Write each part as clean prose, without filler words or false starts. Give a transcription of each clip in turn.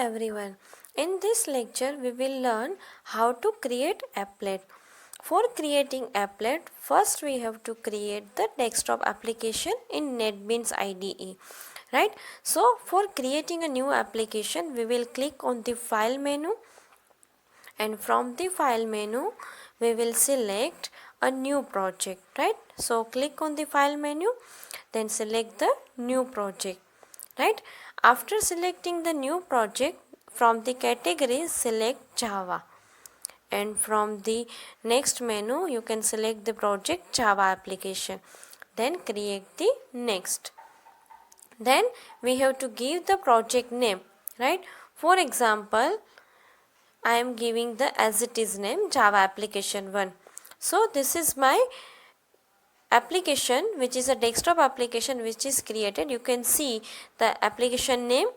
everyone. In this lecture, we will learn how to create applet. For creating applet, first we have to create the desktop application in NetBeans IDE. Right? So, for creating a new application, we will click on the file menu, and from the file menu, we will select a new project. Right? So, click on the file menu, then select the new project. Right? After selecting the new project, from the category select Java, and from the next menu you can select the project Java application, then create the next. Then we have to give the project name, right? For example, I am giving the as it is name Java application 1. So this is my application, which is a desktop application which is created. You can see the application name,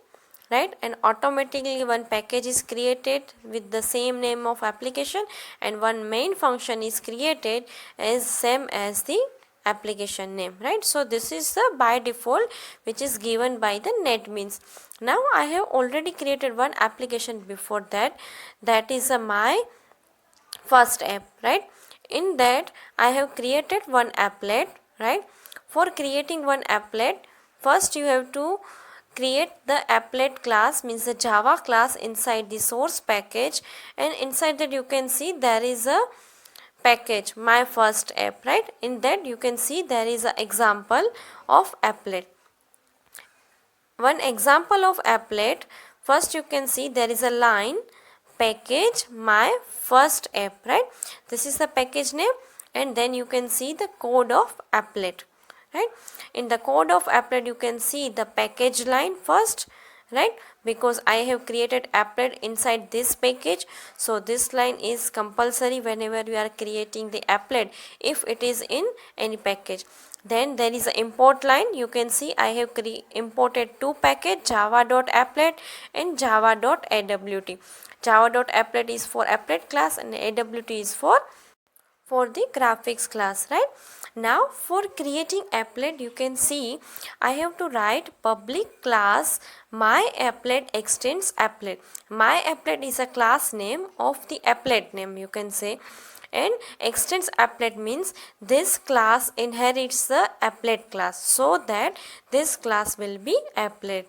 right, and automatically one package is created with the same name of application, and one main function is created as same as the application name, right. So this is the by default which is given by the NetBeans. Now I have already created one application before that, that is my first app, right. In that I have created one applet, right. For creating one applet, first you have to create the applet class, means the Java class inside the source package, and inside that you can see there is a package my first app, right. In that you can see there is an example of applet. One example of applet, first you can see there is a line package my first app, right. This is the package name, and then you can see the code of applet, right. In the code of applet you can see the package line first, right, because I have created applet inside this package. So this line is compulsory whenever you are creating the applet if it is in any package. Then there is an import line. You can see I have imported two packages, java.applet and java.awt. Java.applet is for applet class and awt is for the graphics class, right. Now for creating applet, you can see I have to write public class my applet extends applet. My applet is a class name of the applet name, you can say, and extends applet means this class inherits the applet class, so that this class will be applet.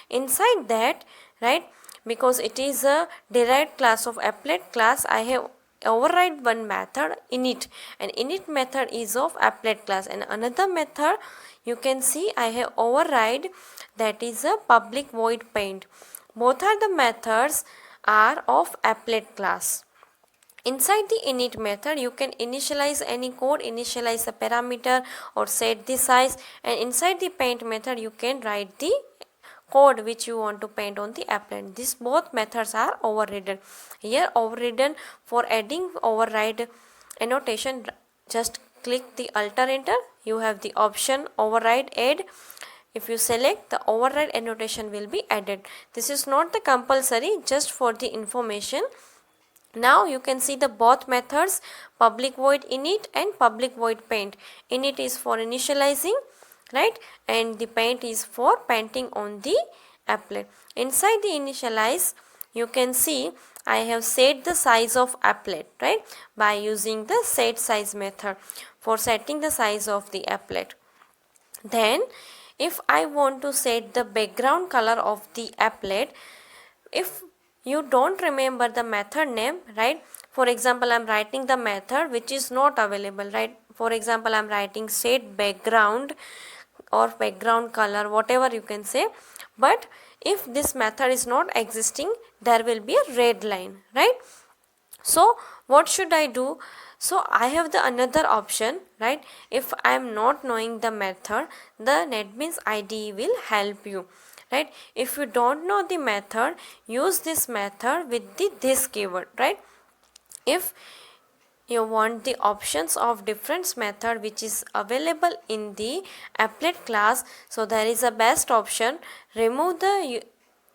Inside that, right, because it is a derived class of applet class, I have override one method init, and init method is of applet class, and another method you can see I have override, that is a public void paint. Both are the methods are of applet class. Inside the init method you can initialize any code, initialize a parameter or set the size, and inside the paint method you can write the code which you want to paint on the applet. These both methods are overridden. Here overridden, for adding override annotation, just click the Alt enter, you have the option override add. If you select, the override annotation will be added. This is not the compulsory, just for the information. Now you can see the both methods, public void init and public void paint. Init is for initializing, right, and the paint is for painting on the applet. Inside the initialize you can see I have set the size of applet, right, by using the set size method for setting the size of the applet. Then if I want to set the background color of the applet, if you don't remember the method name, right, for example I'm writing the method which is not available, right, for example I'm writing set background or background color, whatever you can say, but if this method is not existing, there will be a red line, right. So what should I do? So I have the another option, right. If I am not knowing the method, the NetBeans IDE will help you, right. If you don't know the method, use this method with the this keyword, right. If you want the options of different method which is available in the applet class, so there is a best option, remove the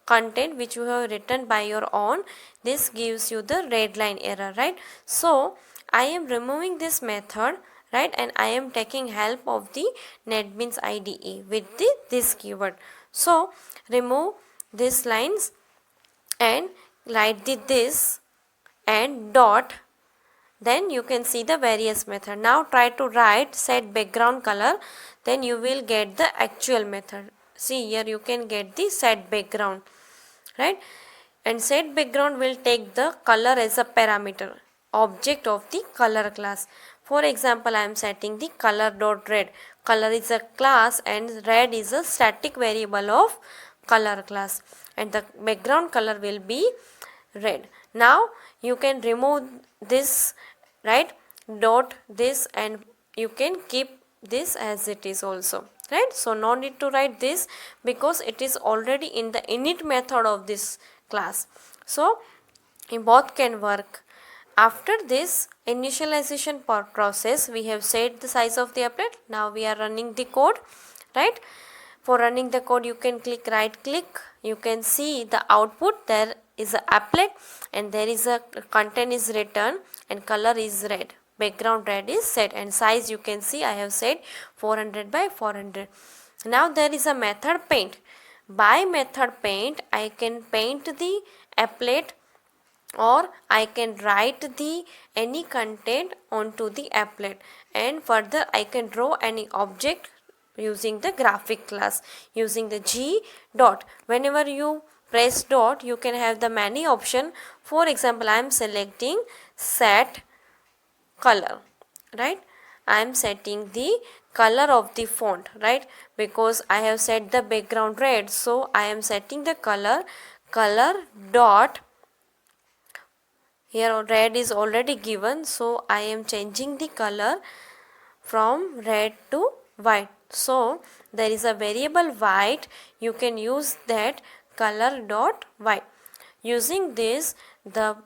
content which you have written by your own. This gives you the red line error, right. So I am removing this method, right, and I am taking help of the NetBeans IDE with this keyword. So remove these lines and write this and dot, then you can see the various method. Now try to write set background color, then you will get the actual method. See here you can get the set background, right? And set background will take the color as a parameter, object of the color class. For example, I am setting the color dot red. Color is a class and red is a static variable of color class, and the background color will be red. Now you can remove this, right, dot this, and you can keep this as it is also, right? So no need to write this because it is already in the init method of this class, so both can work. After this initialization process, we have set the size of the applet. Now we are running the code, right? For running the code, you can click right click, you can see the output. There is a applet and there is a content is written and color is red, background red is set, and size you can see I have set 400 by 400. Now there is a method paint. By method paint I can paint the applet, or I can write the any content onto the applet, and further I can draw any object using the graphic class using the G dot. Whenever you press dot, you can have the many option. For example, I am selecting set color, right? I am setting the color of the font, right? Because I have set the background red, so I am setting the color dot. Here red is already given, so I am changing the color from red to white. So there is a variable white, you can use that color dot white. Using this, the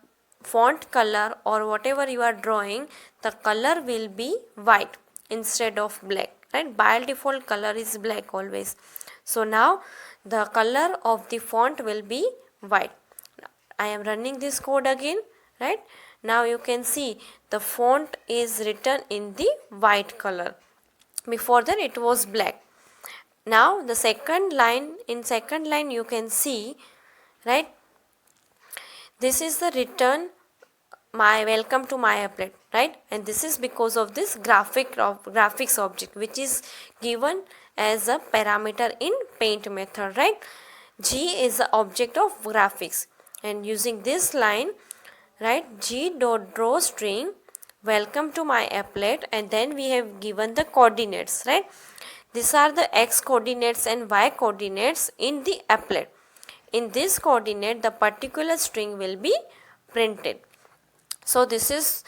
font color or whatever you are drawing, the color will be white instead of black, right? By default color is black always. So now the color of the font will be white. I am running this code again, right? Now you can see the font is written in the white color. Before that it was black. Now the second line, in second line you can see, right, this is the written my welcome to my applet, right? And this is because of this graphics object which is given as a parameter in paint method, right? G is the object of graphics, and using this line, right, G dot draw string welcome to my applet, and then we have given the coordinates, right? These are the x coordinates and y coordinates in the applet. In this coordinate, the particular string will be printed. So this is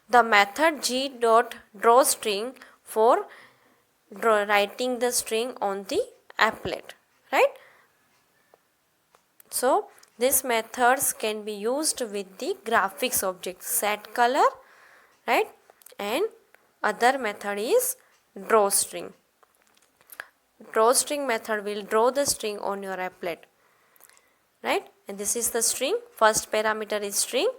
the method G dot draw string for writing the string on the applet, right? So these methods can be used with the graphics object set color, right? And other method is draw string. Draw string method will draw the string on your applet, right? And this is the string. First parameter is string,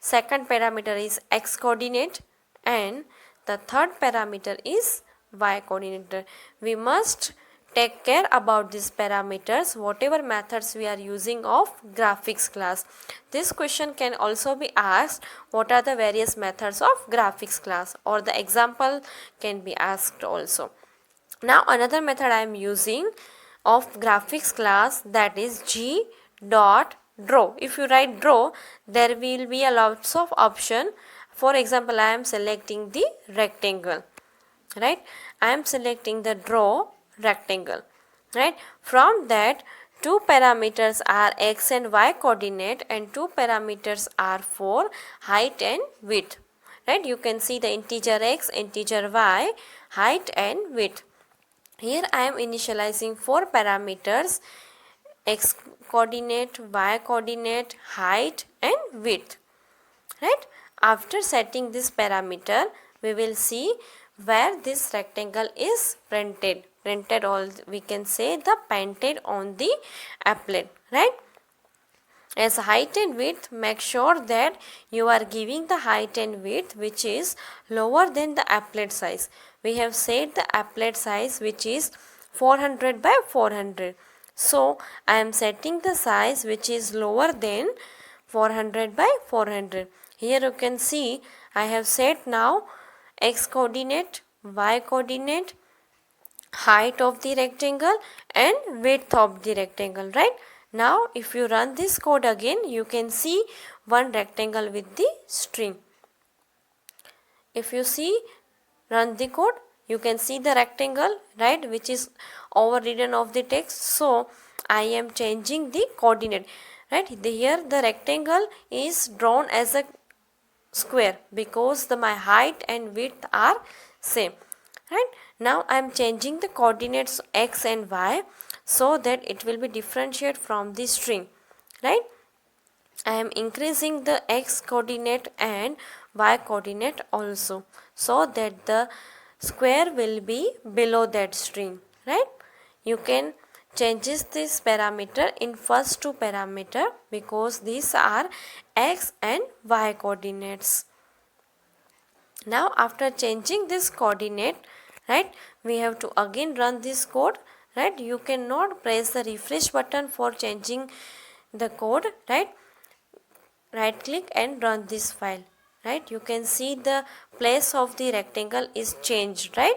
second parameter is x coordinate, and the third parameter is y coordinate. We must take care about these parameters whatever methods we are using of graphics class. This question can also be asked, what are the various methods of graphics class, or the example can be asked also. Now another method I am using of graphics class, that is G dot draw. If you write draw, there will be a lots of option. For example, I am selecting the rectangle, right? I am selecting the draw rectangle, right? From that, two parameters are x and y coordinate, and two parameters are for height and width, right? You can see the integer x, integer y, height and width. Here I am initializing four parameters: x coordinate, y coordinate, height and width, right? After setting this parameter, we will see where this rectangle is printed, all we can say the painted on the applet, right? As height and width, make sure that you are giving the height and width which is lower than the applet size. We have set the applet size which is 400 by 400. So I am setting the size which is lower than 400 by 400. Here you can see I have set now x coordinate, y coordinate, height of the rectangle and width of the rectangle, right? Now if you run this code again, you can see one rectangle with the string. If you see, run the code, you can see the rectangle, right, which is overridden of the text. So I am changing the coordinate, right? Here the rectangle is drawn as a square because my height and width are same, right? Now I am changing the coordinates x and y so that it will be differentiate from the string, right? I am increasing the x coordinate and y coordinate also so that the square will be below that string, right? You can changes this parameter in first two parameter because these are x and y coordinates. Now after changing this coordinate, right, we have to again run this code, right? You cannot press the refresh button for changing the code, right? Right click and run this file, right? You can see the place of the rectangle is changed, right?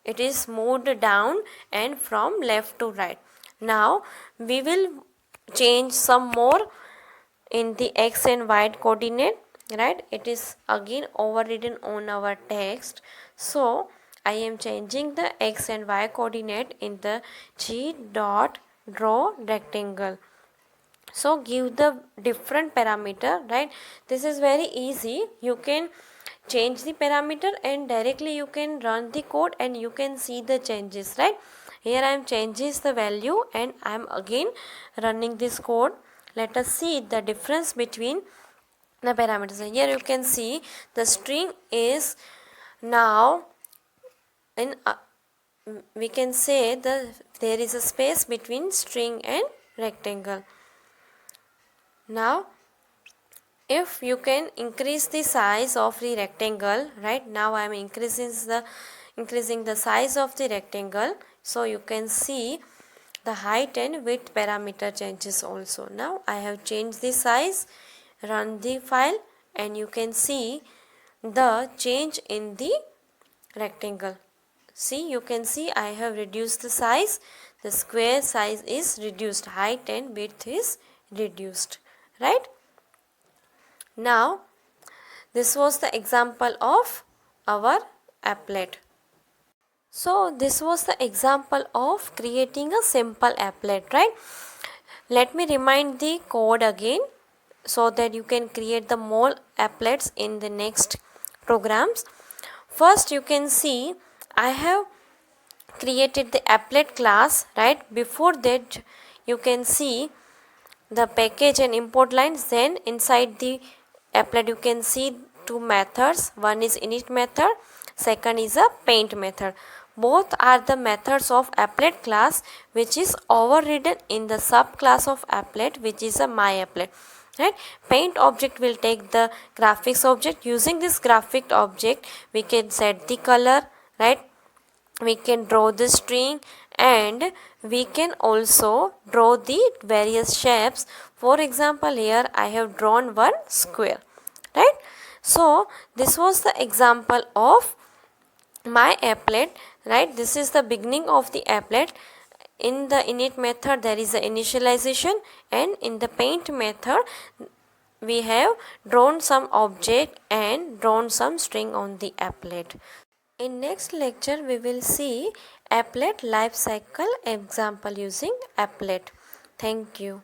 It is moved down and from left to right. Now we will change some more in the x and y coordinate, right? It is again overridden on our text. So I am changing the x and y coordinate in the g dot draw rectangle. So give the different parameter, right? This is very easy. You can change the parameter and directly you can run the code and you can see the changes, right? Here I am changes the value and I am again running this code. Let us see the difference between the parameters. Here you can see the string is now in we can say there is a space between string and rectangle. Now if you can increase the size of the rectangle, right? Now I am increasing the size of the rectangle, so you can see the height and width parameter changes also. Now I have changed the size, run the file and you can see the change in the rectangle. See, you can see I have reduced the size, the square size is reduced, height and width is reduced, right? Now this was the example of our applet. So this was the example of creating a simple applet, right? Let me remind the code again so that you can create the more applets in the next programs. First you can see I have created the applet class, right? Before that you can see the package and import lines. Then inside the applet you can see two methods. One is init method, second is a paint method. Both are the methods of applet class which is overridden in the subclass of applet which is a myapplet, right? Paint object will take the graphics object. Using this graphic object we can set the color, right? We can draw the string and we can also draw the various shapes. For example, here I have drawn one square, right? So this was the example of my applet, right? This is the beginning of the applet. In the init method there is the initialization and in the paint method we have drawn some object and drawn some string on the applet. In next lecture we will see applet life cycle example using applet. Thank you.